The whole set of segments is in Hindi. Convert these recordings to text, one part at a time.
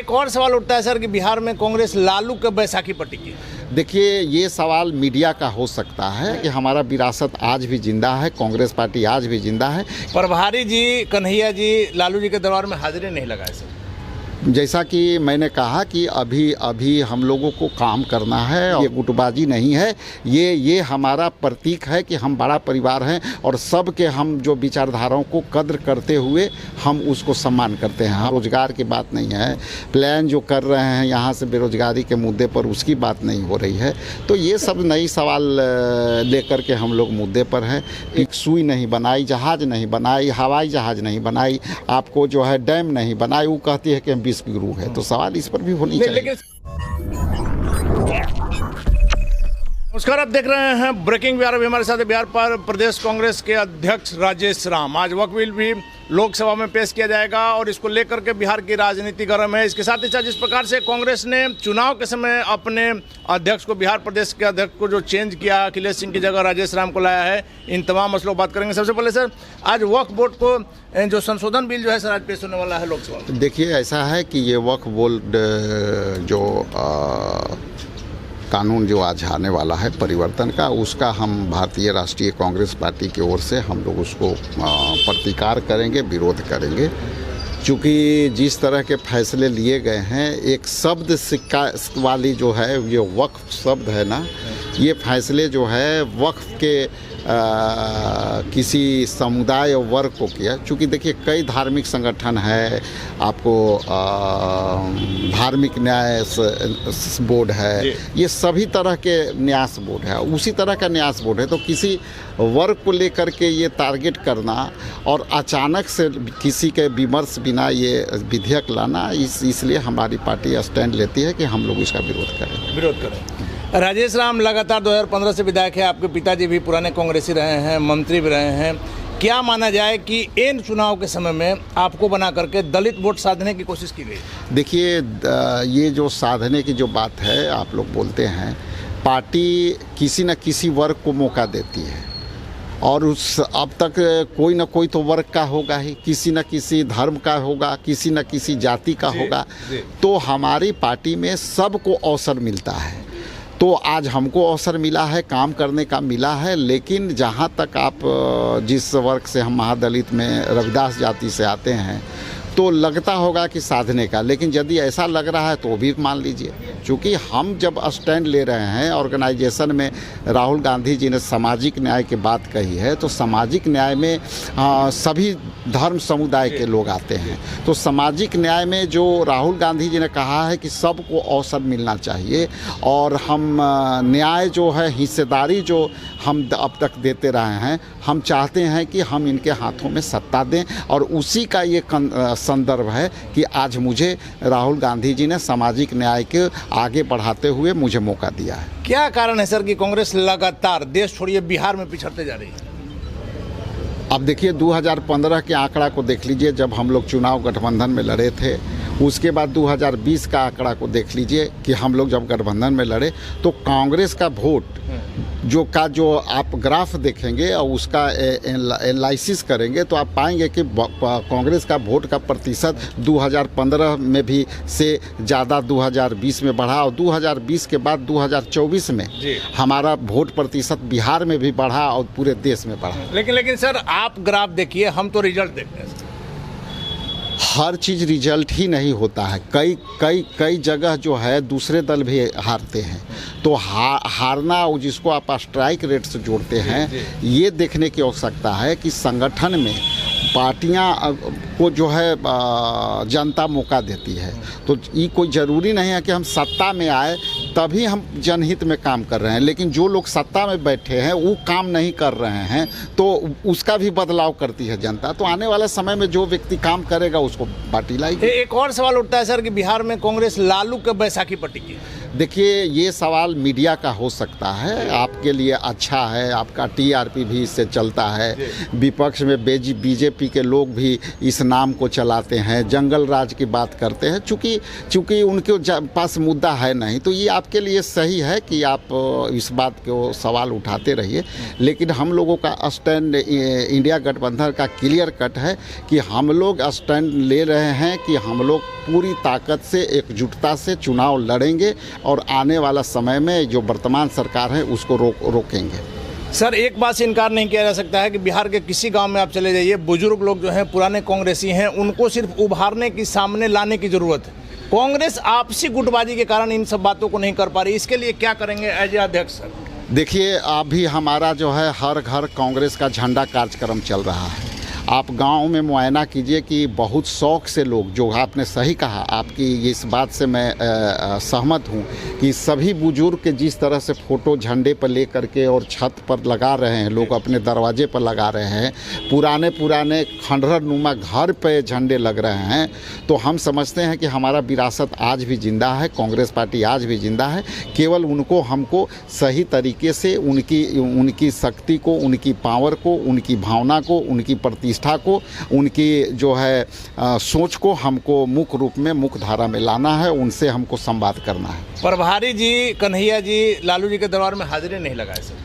एक और सवाल उठता है सर कि बिहार में कांग्रेस लालू के बैसाखी पर टिकी। देखिए, ये सवाल मीडिया का हो सकता है कि हमारा विरासत आज भी जिंदा है, कांग्रेस पार्टी आज भी जिंदा है। प्रभारी जी कन्हैया जी लालू जी के दरबार में हाजिरी नहीं लगाए सर। जैसा कि मैंने कहा कि अभी हम लोगों को काम करना है, ये गुटबाजी नहीं है, ये हमारा प्रतीक है कि हम बड़ा परिवार हैं और सबके हम जो विचारधाराओं को कद्र करते हुए हम उसको सम्मान करते हैं। रोजगार की बात नहीं है, प्लान जो कर रहे हैं यहाँ से बेरोजगारी के मुद्दे पर उसकी बात नहीं हो रही है। तो ये सब नई सवाल लेकर के हम लोग मुद्दे पर हैं। एक सुई नहीं बनाई, जहाज़ नहीं बनाई, हवाई जहाज़ नहीं बनाई, आपको जो है डैम नहीं बनाई, वो कहती है कि हम विश्व गुरु है। तो सवाल इस पर भी होनी चाहिए। नमस्कार, आप देख रहे हैं ब्रेकिंग बिहार। अभी हमारे साथ बिहार पर प्रदेश कांग्रेस के अध्यक्ष राजेश राम। आज वक्फ बिल भी लोकसभा में पेश किया जाएगा और इसको लेकर के बिहार की राजनीति गर्म है। इसके साथ ही साथ जिस प्रकार से कांग्रेस ने चुनाव के समय अपने अध्यक्ष को, बिहार प्रदेश के अध्यक्ष को जो चेंज किया, अखिलेश सिंह की जगह राजेश राम को लाया है, इन तमाम मसलों पर बात करेंगे। सबसे पहले सर, आज वक्फ बोर्ड को जो संशोधन बिल जो है सर आज पेश होने वाला है लोकसभा में। देखिए, ऐसा है कि ये वक्फ बोर्ड जो कानून जो आज आने वाला है परिवर्तन का, उसका हम भारतीय राष्ट्रीय कांग्रेस पार्टी की ओर से हम लोग उसको प्रतिकार करेंगे, विरोध करेंगे। चूँकि जिस तरह के फैसले लिए गए हैं, एक शब्द सिक्का वाली जो है ये वक्फ शब्द है ना, ये फैसले जो है वक्फ के किसी समुदाय और वर्ग को किया। चूँकि देखिए, कई धार्मिक संगठन है, आपको धार्मिक न्याय बोर्ड है, ये सभी तरह के न्यास बोर्ड है, उसी तरह का न्यास बोर्ड है। तो किसी वर्ग को लेकर के ये टारगेट करना और अचानक से किसी के विमर्श बिना ये विधेयक लाना, इसलिए हमारी पार्टी स्टैंड लेती है कि हम लोग इसका विरोध करें। राजेश राम लगातार 2015 से विधायक है, आपके पिताजी भी पुराने कांग्रेसी रहे हैं, मंत्री भी रहे हैं। क्या माना जाए कि इन चुनाव के समय में आपको बना करके दलित वोट साधने की कोशिश की गई? देखिए, ये जो साधने की जो बात है, आप लोग बोलते हैं, पार्टी किसी न किसी वर्ग को मौका देती है और उस अब तक कोई ना कोई तो वर्ग का होगा ही, किसी न किसी धर्म का होगा, किसी न किसी जाति का होगा। तो हमारी पार्टी में सबको अवसर मिलता है। तो आज हमको अवसर मिला है, काम करने का मिला है। लेकिन जहाँ तक आप जिस वर्ग से, हम महादलित में रविदास जाति से आते हैं, तो लगता होगा कि साधने का, लेकिन यदि ऐसा लग रहा है तो भी मान लीजिए। क्योंकि हम जब स्टैंड ले रहे हैं ऑर्गेनाइजेशन में, राहुल गांधी जी ने सामाजिक न्याय की बात कही है, तो सामाजिक न्याय में सभी धर्म समुदाय के लोग आते हैं। तो सामाजिक न्याय में जो राहुल गांधी जी ने कहा है कि सबको अवसर मिलना चाहिए, और हम न्याय जो है, हिस्सेदारी जो हम अब तक देते रहे हैं, हम चाहते हैं कि हम इनके हाथों में सत्ता दें। और उसी का ये संदर्भ है कि आज मुझे राहुल गांधी जी ने सामाजिक न्याय के आगे बढ़ाते हुए मुझे मौका दिया है। क्या कारण है सर कि कांग्रेस लगातार देश छोड़िए बिहार में पिछड़ते जा रही है? अब देखिए, 2015 के आंकड़ा को देख लीजिए, जब हम लोग चुनाव गठबंधन में लड़े थे। उसके बाद 2020 का आंकड़ा को देख लीजिए कि हम लोग जब गठबंधन में लड़े, तो कांग्रेस का वोट जो आप ग्राफ देखेंगे और उसका एनालिसिस करेंगे, तो आप पाएंगे कि कांग्रेस का वोट का प्रतिशत 2015 में भी से ज़्यादा 2020 में बढ़ा, और 2020 के बाद 2024 में हमारा वोट प्रतिशत बिहार में भी बढ़ा और पूरे देश में बढ़ा। लेकिन सर, आप ग्राफ देखिए, हम तो रिजल्ट देखते हैं। हर चीज़ रिजल्ट ही नहीं होता है। कई जगह जो है दूसरे दल भी हारते हैं। तो हारना, जिसको आप स्ट्राइक रेट से जोड़ते हैं, ये देखने की आवश्यकता है कि संगठन में पार्टियां को जो है जनता मौका देती है। तो ये कोई ज़रूरी नहीं है कि हम सत्ता में आए तभी हम जनहित में काम कर रहे हैं, लेकिन जो लोग सत्ता में बैठे हैं वो काम नहीं कर रहे हैं, तो उसका भी बदलाव करती है जनता। तो आने वाले समय में जो व्यक्ति काम करेगा उसको पार्टी लाएगी। एक और सवाल उठता है सर कि बिहार में कांग्रेस लालू के बैसाखी पर टिकी। देखिए, ये सवाल मीडिया का हो सकता है, आपके लिए अच्छा है, आपका टीआरपी भी इससे चलता है। विपक्ष में बीजेपी के लोग भी इस नाम को चलाते हैं, जंगल राज की बात करते हैं। चूँकि उनके पास मुद्दा है नहीं, तो ये आपके लिए सही है कि आप इस बात को सवाल उठाते रहिए। लेकिन हम लोगों का स्टैंड इंडिया गठबंधन का क्लियर कट है कि हम लोग स्टैंड ले रहे हैं कि हम लोग पूरी ताकत से एकजुटता से चुनाव लड़ेंगे और आने वाला समय में जो वर्तमान सरकार है उसको रोकेंगे। सर, एक बात से इनकार नहीं किया जा सकता है कि बिहार के किसी गांव में आप चले जाइए, बुजुर्ग लोग जो हैं, पुराने कांग्रेसी हैं, उनको सिर्फ उभारने की, सामने लाने की ज़रूरत है। कांग्रेस आपसी गुटबाजी के कारण इन सब बातों को नहीं कर पा रही, इसके लिए क्या करेंगे एज ए अध्यक्ष सर? देखिए, अभी हमारा जो है हर घर कांग्रेस का झंडा कार्यक्रम चल रहा है। आप गांव में मुआयना कीजिए कि बहुत शौक़ से लोग, जो आपने सही कहा, आपकी इस बात से मैं सहमत हूं कि सभी बुजुर्ग के जिस तरह से फ़ोटो झंडे पर ले करके और छत पर लगा रहे हैं, लोग अपने दरवाजे पर लगा रहे हैं, पुराने खंडहर नुमा घर पे झंडे लग रहे हैं, तो हम समझते हैं कि हमारा विरासत आज भी ज़िंदा है, कांग्रेस पार्टी आज भी ज़िंदा है। केवल उनको, हमको सही तरीके से उनकी शक्ति को, उनकी पावर को, उनकी भावना को, उनकी प्रतिष्ठा को, उनकी जो है सोच को हमको मुख्य रूप में, मुख्य धारा में लाना है, उनसे हमको संवाद करना है। प्रभारी जी, कन्हैया जी, लालू जी के दरबार में हाजिरी नहीं लगाए सर।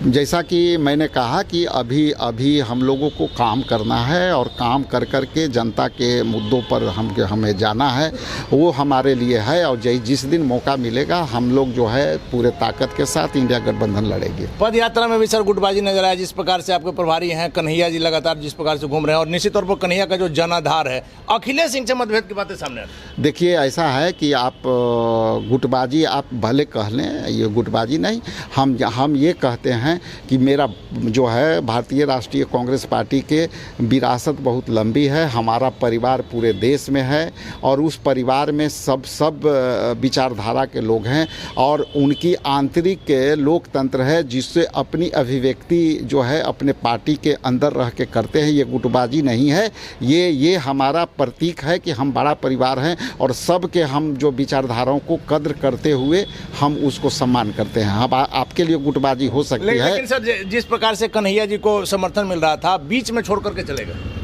जैसा कि मैंने कहा कि अभी हम लोगों को काम करना है और काम कर के जनता के मुद्दों पर हमें जाना है, वो हमारे लिए है। और जिस दिन मौका मिलेगा हम लोग जो है पूरे ताकत के साथ इंडिया गठबंधन लड़ेंगे। पद यात्रा में भी सर गुटबाजी नजर आया, जिस प्रकार से आपके प्रभारी हैं कन्हैया जी लगातार जिस प्रकार से घूम रहे हैं, और निश्चित तौर पर कन्हैया का जो जनाधार है, अखिलेश सिंह से मतभेद की बातें सामने आती हैं। देखिए, ऐसा है कि आप गुटबाजी आप भले कह लें, ये गुटबाजी नहीं, हम ये कहते हैं कि मेरा जो है भारतीय राष्ट्रीय कांग्रेस पार्टी के विरासत बहुत लंबी है। हमारा परिवार पूरे देश में है और उस परिवार में सब विचारधारा के लोग हैं और उनकी आंतरिक लोकतंत्र है, जिससे अपनी अभिव्यक्ति जो है अपने पार्टी के अंदर रह के करते हैं। ये गुटबाजी नहीं है, ये हमारा प्रतीक है कि हम बड़ा परिवार हैं और सबके हम जो विचारधाराओं को कद्र करते हुए हम उसको सम्मान करते हैं। अब आपके लिए गुटबाजी हो सकती है, लेकिन सर जिस प्रकार से कन्हैया जी को समर्थन मिल रहा था, बीच में छोड़ करके चले गए।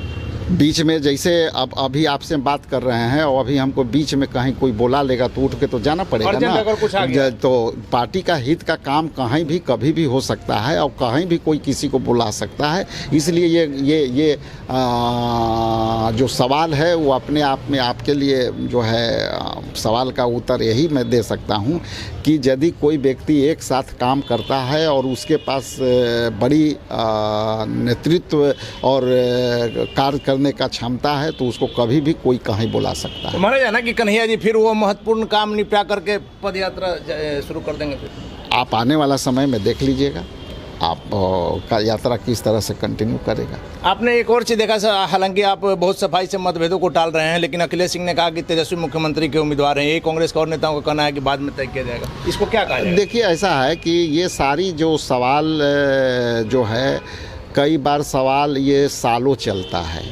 बीच में जैसे अभी आपसे बात कर रहे हैं और अभी हमको बीच में कहीं कोई बोला लेगा तो उठ के तो जाना पड़ेगा ना। अगर कुछ आ गया तो पार्टी का हित का काम कहीं भी कभी भी हो सकता है और कहीं भी कोई किसी को बुला सकता है। इसलिए ये जो सवाल है वो अपने आप में आपके लिए जो है सवाल का उत्तर यही मैं दे सकता हूँ कि यदि कोई व्यक्ति एक साथ काम करता है और उसके पास बड़ी नेतृत्व और कार्य करने का क्षमता है तो उसको कभी भी कोई कहीं बुला सकता है। माना जाए ना कि कन्हैया जी फिर वो महत्वपूर्ण काम निपटा करके पद यात्रा शुरू कर देंगे। आप आने वाला समय में देख लीजिएगा आप का यात्रा किस तरह से कंटिन्यू करेगा। आपने एक और चीज़ देखा सर, हालांकि आप बहुत सफाई से मतभेदों को टाल रहे हैं, लेकिन अखिलेश सिंह ने कहा कि तेजस्वी मुख्यमंत्री के उम्मीदवार हैं। ये कांग्रेस के और नेताओं का कहना है कि बाद में तय किया जाएगा। इसको क्या कहा जाएगा? देखिए, ऐसा है कि ये सारी जो सवाल जो है, कई बार सवाल ये सालों चलता है,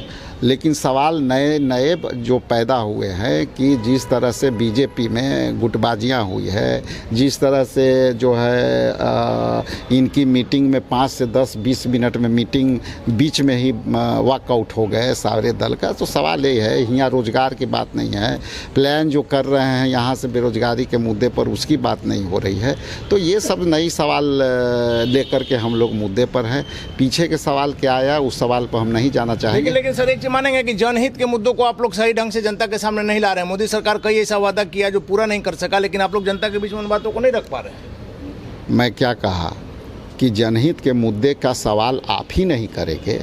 लेकिन सवाल नए जो पैदा हुए हैं कि जिस तरह से बीजेपी में गुटबाजियां हुई है, जिस तरह से जो है इनकी मीटिंग में 5 से 10-20 मिनट में मीटिंग बीच में ही वॉकआउट हो गए सारे दल का। तो सवाल ये है, यहाँ रोजगार की बात नहीं है, प्लान जो कर रहे हैं यहाँ से बेरोजगारी के मुद्दे पर उसकी बात नहीं हो रही है। तो ये सब नई सवाल लेकर के हम लोग मुद्दे पर हैं। पीछे के सवाल क्या आया उस सवाल पर हम नहीं जाना चाहेंगे। लेकिन सर एक मानेंगे कि जनहित के मुद्दों को आप लोग सही ढंग से जनता के सामने नहीं ला रहे हैं। मोदी सरकार कई ऐसा वादा किया जो पूरा नहीं कर सका, लेकिन आप लोग जनता के बीच में उन बातों को नहीं रख पा रहे हैं। मैं क्या कहा कि जनहित के मुद्दे का सवाल आप ही नहीं करेंगे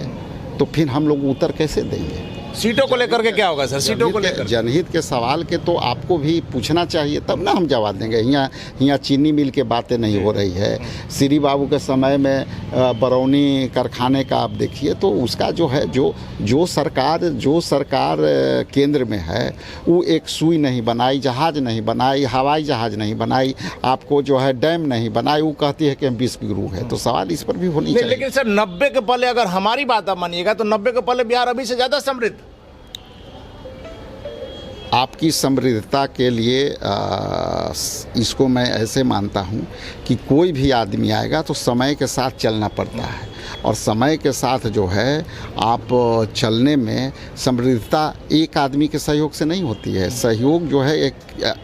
तो फिर हम लोग उत्तर कैसे देंगे? सीटों को लेकर के क्या होगा सर? सीटों को लेकर जनहित के सवाल के तो आपको भी पूछना चाहिए, तब ना हम जवाब देंगे। यहाँ चीनी मिल के बातें नहीं हो रही है। श्री बाबू के समय में बरौनी कारखाने का आप देखिए तो उसका जो है जो सरकार केंद्र में है वो एक सुई नहीं बनाई, जहाज नहीं बनाई, हवाई जहाज नहीं बनाई, आपको जो है डैम नहीं बनाई, वो कहती है कि हम विश्वगुरु है। तो सवाल इस पर भी होनी चाहिए। लेकिन सर 90 के पहले अगर हमारी बात आप मानिएगा तो 90 के पहले बिहार अभी से ज़्यादा समृद्ध। आपकी समृद्धता के लिए इसको मैं ऐसे मानता हूँ कि कोई भी आदमी आएगा तो समय के साथ चलना पड़ता है। और समय के साथ जो है आप चलने में समृद्धता एक आदमी के सहयोग से नहीं होती है। सहयोग जो है एक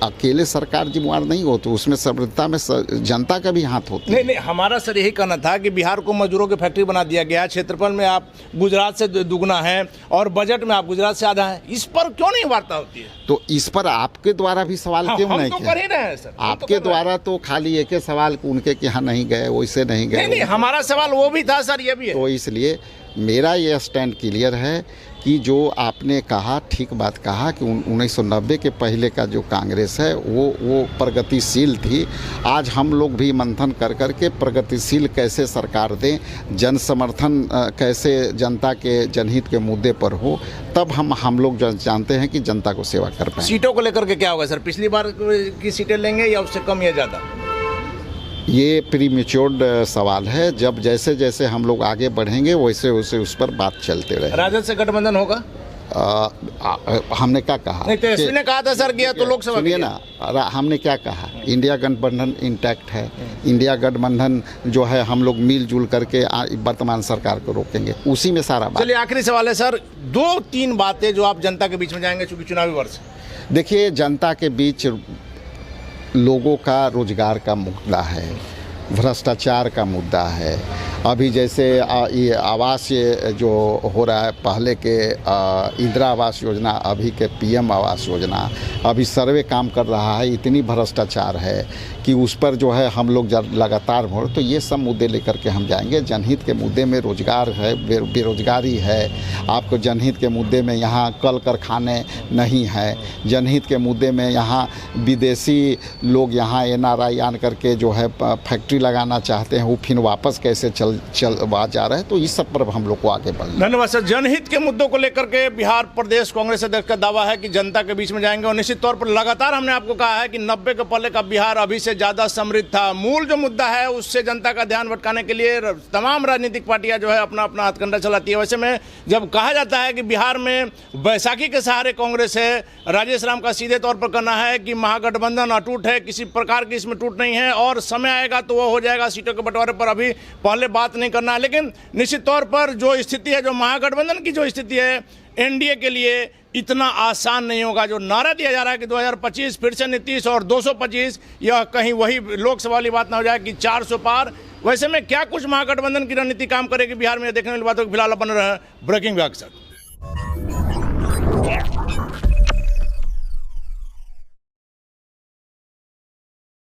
अकेले सरकार जिम्मेवार नहीं होती, उसमें समृद्धता में जनता का भी हाथ होता है। नहीं, हमारा सर यही कहना था कि बिहार को मजदूरों की फैक्ट्री बना दिया गया, क्षेत्रफल में आप गुजरात से दुगना है और बजट में आप गुजरात से आधा है, इस पर क्यों नहीं वार्ता होती है? तो इस पर आपके द्वारा भी सवाल क्यों नहीं तो किया? कर ही रहे हैं सर, आपके द्वारा तो खाली एक ही सवाल उनके कि यहाँ नहीं गए, वैसे नहीं गए। नहीं, हमारा सवाल वो भी था सर, ये भी है। तो इसलिए मेरा ये स्टैंड क्लियर है कि जो आपने कहा ठीक बात कहा कि 1990 के पहले का जो कांग्रेस है वो प्रगतिशील थी। आज हम लोग भी मंथन कर कर के प्रगतिशील कैसे सरकार दें, जन समर्थन कैसे जनता के जनहित के मुद्दे पर हो, तब हम लोग जानते हैं कि जनता को सेवा कर पाएं। सीटों को लेकर के क्या होगा सर? पिछली बार की सीटें लेंगे या उससे कम या ज़्यादा? ये प्रीमेच्योर्ड सवाल है। जब जैसे जैसे हम लोग आगे बढ़ेंगे वैसे वैसे उस पर बात चलते रहे। राजद से गठबंधन होगा? हमने क्या कहा? नहीं, तेजस्वी ने कहा था सर किया तो लोकसभा। सुनिए ना, हमने क्या कहा? इंडिया गठबंधन इंटैक्ट है। इंडिया गठबंधन जो है हम लोग मिलजुल करके वर्तमान सरकार को रोकेंगे, उसी में सारा बात। चलिए आखिरी सवाल है सर, 2-3 बातें जो आप जनता के बीच में जाएंगे चूंकि चुनावी वर्ष। देखिए, जनता के बीच लोगों का रोजगार का मुद्दा है, भ्रष्टाचार का मुद्दा है। अभी जैसे ये आवास जो हो रहा है, पहले के इंदिरा आवास योजना, अभी के पीएम आवास योजना, अभी सर्वे काम कर रहा है, इतनी भ्रष्टाचार है कि उस पर जो है हम लोग लगातार हो। तो ये सब मुद्दे लेकर के हम जाएंगे। जनहित के मुद्दे में रोजगार है, बेरोजगारी है, आपको जनहित के मुद्दे में यहाँ कल कारखाने नहीं है, जनहित के मुद्दे में यहाँ विदेशी लोग यहाँ NRI आन करके जो है फैक्ट्री लगाना चाहते हैं, वो फिर वापस कैसे चल जा रहे हैं। तो इस सब पर हम लोग को आगे बढ़ना। धन्यवाद सर। जनहित के मुद्दों को लेकर के बिहार प्रदेश कांग्रेस अध्यक्ष का दावा है कि जनता के बीच में जाएंगे और निश्चित तौर पर लगातार हमने आपको कहा है कि 90 के पहले का बिहार अभी से ज़्यादा समृद्ध था। मूल जो मुद्दा है उससे जनता का ध्यान भटकाने के लिए तमाम राजनीतिक पार्टियां जो है अपना अपना हथकंडा चलाती है। वैसे में जब कहा जाता है कि बिहार में बैसाखी के सहारे कांग्रेस है, राजेश राम का सीधे तौर पर कहना है कि महागठबंधन अटूट है, किसी प्रकार की इसमें टूट नहीं है और समय आएगा तो वो हो जाएगा। सीटों के बंटवारे पर अभी पहले बात नहीं करना है, लेकिन निश्चित तौर पर जो स्थिति है, जो महागठबंधन की जो स्थिति है, एनडीए के लिए इतना आसान नहीं होगा। जो नारा दिया जा रहा है कि 2025 फिर से नीतीश और 225, यह कहीं वही लोकसभा वाली बात ना हो जाए कि 400 पार। वैसे में क्या कुछ महागठबंधन की रणनीति काम करेगी बिहार में, देखने वाली बातों को फिलहाल बन रहे हैं ब्रेकिंग विभाग।